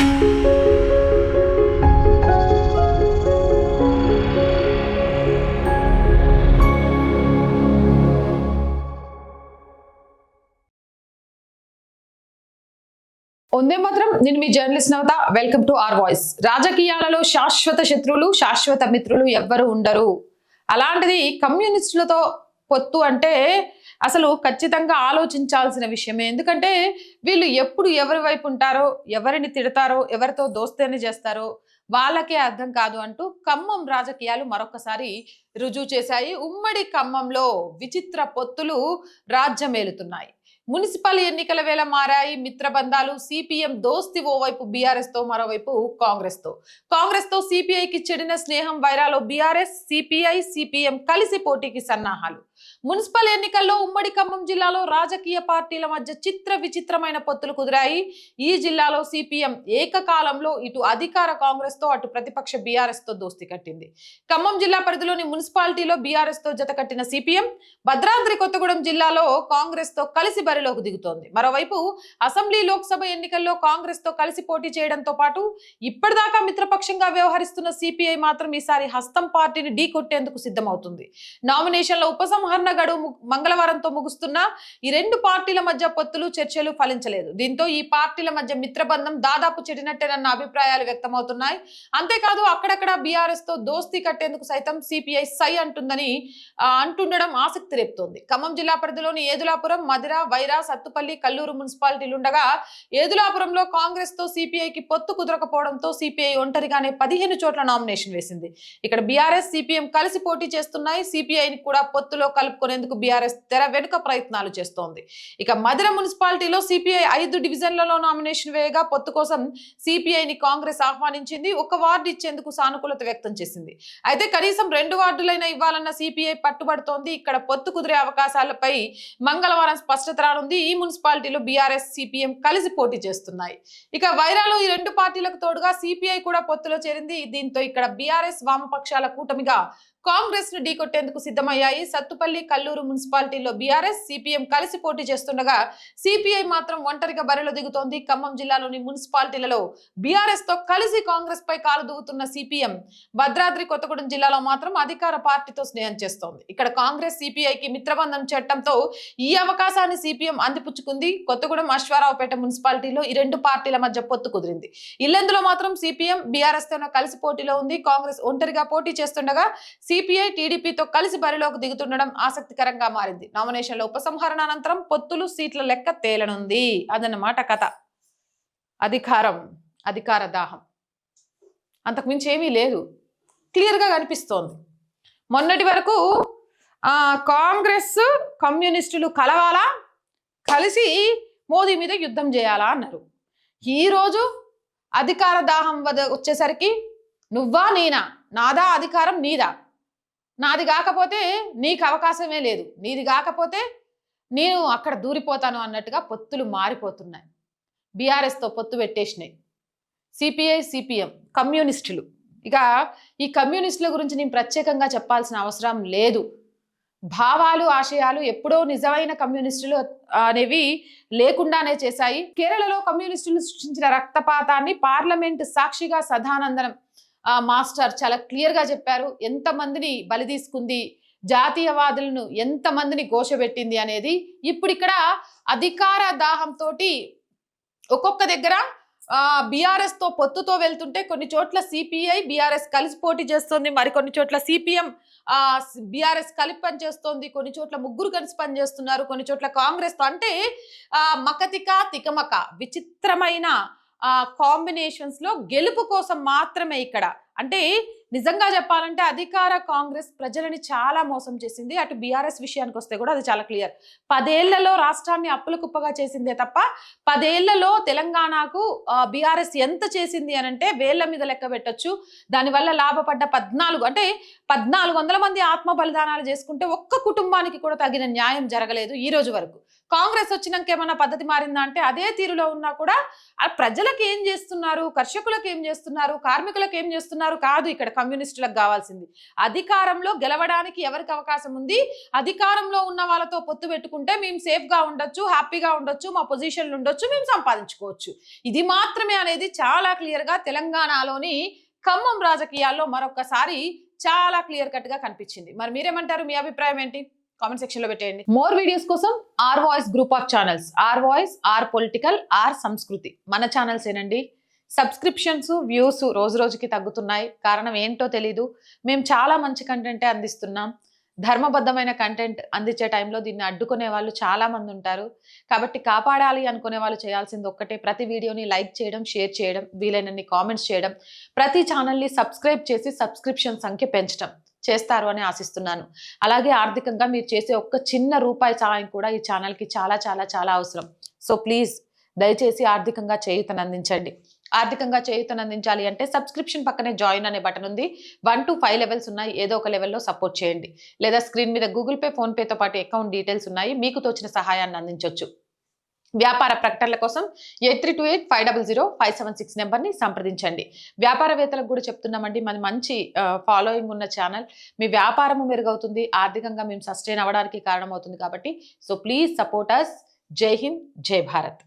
వందే మాత్రం. నేను మీ journalist Navatha. Welcome to R voice. రాజకీయాలలో శాశ్వత శత్రువులు శాశ్వత మిత్రులు ఎవ్వరు ఉండరు. అలాంటిది కమ్యూనిస్టులతో పొత్తు అంటే అసలు ఖచ్చితంగా ఆలోచించాల్సిన విషయమే. ఎందుకంటే వీళ్ళు ఎప్పుడు ఎవరి వైపు ఉంటారో, ఎవరిని తిడతారో, ఎవరితో దోస్తేని చేస్తారో వాళ్ళకే అర్థం కాదు అంటూ ఖమ్మం రాజకీయాలు మరొకసారి రుజువు చేశాయి. ఉమ్మడి ఖమ్మంలో విచిత్ర పొత్తులు రాజ్యమేలుతున్నాయి. మున్సిపల్ ఎన్నికల వేళ మారాయి మిత్రబంధాలు. సిపిఎం దోస్తి ఓవైపు బీఆర్ఎస్ తో, మరోవైపు కాంగ్రెస్ తో సిపిఐకి చెడిన స్నేహం వైరాలో బీఆర్ఎస్, సిపిఐ, సిపిఎం కలిసి పోటీకి సన్నాహాలు. మున్సిపల్ ఎన్నికల్లో ఉమ్మడి ఖమ్మం జిల్లాలో రాజకీయ పార్టీల మధ్య విచిత్రమైన పొత్తులు కుదిరాయి. ఈ జిల్లాలో సిపిఎం ఏకకాలంలో ఇటు అధికార కాంగ్రెస్ తో, అటు ప్రతిపక్ష బీఆర్ఎస్ తో దోస్తి కట్టింది. ఖమ్మం జిల్లా పరిధిలోని మున్సిపాలిటీలో బీఆర్ఎస్ తో జత కట్టిన సిపిఎం భద్రాద్రి కొత్తగూడెం జిల్లాలో కాంగ్రెస్ తో కలిసి బరిలోకి దిగుతోంది. మరోవైపు అసెంబ్లీ, లోక్సభ ఎన్నికల్లో కాంగ్రెస్ తో కలిసి పోటీ చేయడంతో పాటు ఇప్పటిదాకా మిత్రపక్షంగా వ్యవహరిస్తున్న సిపిఐ మాత్రం ఈసారి హస్తం పార్టీని ఢీకొట్టేందుకు సిద్ధమవుతుంది. నామినేషన్ల ఉపసంహరణ గడువు మంగళవారంతో ముగుస్తున్న ఈ రెండు పార్టీల మధ్య పొత్తులు, చర్చలు ఫలించలేదు. దీంతో ఈ పార్టీల మధ్య మిత్రబంధం దాదాపు చెడినట్టేనన్న అభిప్రాయాలు వ్యక్తమవుతున్నాయి. అంతేకాదు అక్కడక్కడ బీఆర్ఎస్ తో దోస్తీ కట్టేందుకు సైతం సిపిఐ సై అంటుండడం ఆసక్తి రేపుతోంది. ఖమ్మం జిల్లా పరిధిలోని ఏదులాపురం, మధిర, వైరా, సత్తుపల్లి, కల్లూరు మున్సిపాలిటీలుండగా ఏదులాపురంలో కాంగ్రెస్ తో సిపిఐకి పొత్తు కుదరకపోవడంతో సిపిఐ ఒంటరిగానే 15 చోట్ల నామినేషన్ వేసింది. ఇక్కడ బీఆర్ఎస్, సిపిఎం కలిసి పోటీ చేస్తున్నాయి. సిపిఐని కూడా పొత్తులో కలుపుకునేందుకు బీఆర్ఎస్ తెర వెనుక ప్రయత్నాలు చేస్తోంది. ఇక మధిర మున్సిపాలిటీలో సిపిఐ 5 డివిజన్లలో నామినేషన్ వేయగా పొత్తు కోసం సిపిఐని కాంగ్రెస్ ఆహ్వానించింది. ఒక వార్డు ఇచ్చేందుకు సానుకూలత వ్యక్తం చేసింది. అయితే కనీసం 2 వార్డులైనా ఇవ్వాలన్న సిపిఐ పట్టుబడుతోంది. ఇక్కడ పొత్తు కుదిరే అవకాశాలపై మంగళవారం స్పష్టత రానుంది. ఈ మున్సిపాలిటీలో బీఆర్ఎస్, సిపిఎం కలిసి పోటీ చేస్తున్నాయి. ఇక వైరాలో ఈ రెండు పార్టీలకు తోడుగా సిపిఐ కూడా పొత్తులో చేరింది. దీంతో ఇక్కడ బీఆర్ఎస్, వామపక్షాల కూటమిగా కాంగ్రెస్ ను ఢీకొట్టేందుకు సిద్ధమయ్యాయి. సత్తుపల్లి, కల్లూరు మున్సిపాలిటీల్లో బీఆర్ఎస్, సిపిఎం కలిసి పోటీ చేస్తుండగా సిపిఐ మాత్రం ఒంటరిగా బరిలో దిగుతోంది. ఖమ్మం జిల్లాలోని మున్సిపాలిటీలలో బీఆర్ఎస్ తో కలిసి కాంగ్రెస్ పై కాలు దూకుతున్న సిపిఎం భద్రాద్రి కొత్తగూడెం జిల్లాలో మాత్రం అధికార పార్టీతో స్నేహం చేస్తోంది. ఇక్కడ కాంగ్రెస్, సిపిఐకి మిత్రబంధం చట్టంతో ఈ అవకాశాన్ని సిపిఎం అందిపుచ్చుకుంది. కొత్తగూడెం, అశ్వారావుపేట మున్సిపాలిటీలో ఈ రెండు పార్టీల మధ్య పొత్తు కుదిరింది. ఇల్లెందులో మాత్రం సిపిఎం బీఆర్ఎస్ తో కలిసి పోటీలో ఉంది. కాంగ్రెస్ ఒంటరిగా పోటీ చేస్తుండగా సిపిఐ, టీడీపీతో కలిసి బరిలోకి దిగుతుండడం ఆసక్తికరంగా మారింది. నామినేషన్ల ఉపసంహరణ అనంతరం పొత్తులు, సీట్ల లెక్క తేలనుంది. అదన్నమాట కథ. అధికార దాహం అంతకుమించి ఏమీ లేదు, క్లియర్గా కనిపిస్తోంది. మొన్నటి వరకు కాంగ్రెస్, కమ్యూనిస్టులు కలవాలా, కలిసి మోదీ మీద యుద్ధం చేయాలా అన్నారు. ఈరోజు అధికార దాహం వచ్చేసరికి నువ్వా నేనా, నాదా అధికారం నీదా, నాది కాకపోతే నీకు అవకాశమే లేదు, నీది కాకపోతే నేను అక్కడ దూరిపోతాను అన్నట్టుగా పొత్తులు మారిపోతున్నాయి. బీఆర్ఎస్తో పొత్తు పెట్టేసినాయి సిపిఐ, సిపిఎం, కమ్యూనిస్టులు. ఇక ఈ కమ్యూనిస్టుల గురించి నేను ప్రత్యేకంగా చెప్పాల్సిన అవసరం లేదు. భావాలు, ఆశయాలు ఎప్పుడో నిజమైన కమ్యూనిస్టులు అనేవి లేకుండానే చేశాయి. కేరళలో కమ్యూనిస్టులు సృష్టించిన రక్తపాతాన్ని పార్లమెంట్ సాక్షిగా సదానందనం మాస్టర్ చాలా క్లియర్ గా చెప్పారు. ఎంతమందిని బలి తీసుకుంది, జాతీయవాదులను ఎంతమందిని ఘోషపెట్టింది అనేది. ఇప్పుడు ఇక్కడ అధికార దాహంతో ఒక్కొక్క దగ్గర బీఆర్ఎస్ తో పొత్తుతో వెళ్తుంటే కొన్ని చోట్ల సిపిఐ, బీఆర్ఎస్ కలిసి పోటీ చేస్తుంది, మరికొన్ని చోట్ల సిపిఎం, బీఆర్ఎస్ కలిపి పనిచేస్తోంది, కొన్ని చోట్ల ముగ్గురు కలిసి పనిచేస్తున్నారు, కొన్ని చోట్ల కాంగ్రెస్ తో. అంటే తికమక విచిత్రమైన కాంబినేషన్స్ లో గెలుపు కోసం మాత్రమే ఇక్కడ. అంటే నిజంగా చెప్పాలంటే అధికార కాంగ్రెస్ ప్రజలని చాలా మోసం చేసింది. అటు బీఆర్ఎస్ విషయానికి వస్తే కూడా అది చాలా క్లియర్. 10 ఏళ్లలో రాష్ట్రాన్ని అప్పుల కుప్పగా చేసిందే తప్ప 10 ఏళ్లలో తెలంగాణకు బీఆర్ఎస్ ఎంత చేసింది అనంటే వేళ్ల మీద లెక్క పెట్టొచ్చు. దానివల్ల లాభపడ్డ 1400 మంది ఆత్మ బలిదానాలు చేసుకుంటే ఒక్క కుటుంబానికి కూడా తగిన న్యాయం జరగలేదు ఈ రోజు వరకు. కాంగ్రెస్ వచ్చినాక ఏమన్నా పద్ధతి మారిందా అంటే అదే తీరులో ఉన్నా కూడా ఆ ప్రజలకు ఏం చేస్తున్నారు, కర్షకులకు ఏం చేస్తున్నారు, కార్మికులకు ఏం చేస్తున్నారు కాదు ఇక్కడ కమ్యూనిస్టులకు కావాల్సింది. అధికారంలో గెలవడానికి ఎవరికి అవకాశం ఉంది, అధికారంలో ఉన్న వాళ్ళతో పొత్తు పెట్టుకుంటే మేము సేఫ్గా ఉండొచ్చు, హ్యాపీగా ఉండొచ్చు, మా పొజిషన్లు ఉండొచ్చు, మేము సంపాదించుకోవచ్చు. ఇది మాత్రమే అనేది చాలా క్లియర్గా తెలంగాణలోని ఖమ్మం రాజకీయాల్లో మరొకసారి చాలా క్లియర్ కట్ గా కనిపించింది. మరి మీరేమంటారు? మీ అభిప్రాయం ఏంటి? కామెంట్ సెక్షన్ లో పెట్టేయండి. మోర్ వీడియోస్ కోసం R voice group of channels, R voice, R political, R Samskriti మన ఛానల్స్ ఏనండి. సబ్స్క్రిప్షన్స్, వ్యూస్ రోజు రోజుకి తగ్గుతున్నాయి. కారణం ఏంటో తెలీదు. మేము చాలా మంచి కంటెంటే అందిస్తున్నాం. ధర్మబద్ధమైన కంటెంట్ అందించే టైంలో దీన్ని అడ్డుకునే వాళ్ళు చాలా మంది ఉంటారు. కాబట్టి కాపాడాలి అనుకునే వాళ్ళు చేయాల్సింది ఒక్కటే, ప్రతి వీడియోని లైక్ చేయడం, షేర్ చేయడం, వీలైనన్ని కామెంట్స్ చేయడం, ప్రతి ఛానల్ని సబ్స్క్రైబ్ చేసి సబ్స్క్రిప్షన్ సంఖ్య పెంచడం చేస్తారు అని ఆశిస్తున్నాను. అలాగే ఆర్థికంగా మీరు చేసే ఒక్క చిన్న రూపాయి సాయం కూడా ఈ ఛానల్కి చాలా చాలా చాలా అవసరం. సో ప్లీజ్ దయచేసి ఆర్థికంగా చేయూతను అందించండి. ఆర్థికంగా చేయూతను అందించాలి అంటే సబ్స్క్రిప్షన్ పక్కనే జాయిన్ అనే బటన్ ఉంది. 1 to 5 లెవెల్స్ ఉన్నాయి. ఏదో ఒక లెవెల్లో సపోర్ట్ చేయండి. లేదా స్క్రీన్ మీద గూగుల్ పే, ఫోన్ పేతో పాటు అకౌంట్ డీటెయిల్స్ ఉన్నాయి. మీకు తోచిన సహాయాన్ని అందించవచ్చు. వ్యాపార ప్రకటనల కోసం 8328500576 నెంబర్ని సంప్రదించండి. వ్యాపారవేత్తలకు కూడా చెప్తున్నామండి, మనది మంచి ఫాలోయింగ్ ఉన్న ఛానల్. మీ వ్యాపారము మెరుగవుతుంది, ఆర్థికంగా మేము సస్టైన్ అవ్వడానికి కారణమవుతుంది. కాబట్టి సో ప్లీజ్ సపోర్ట్ అస్. జై హింద్, జై భారత్.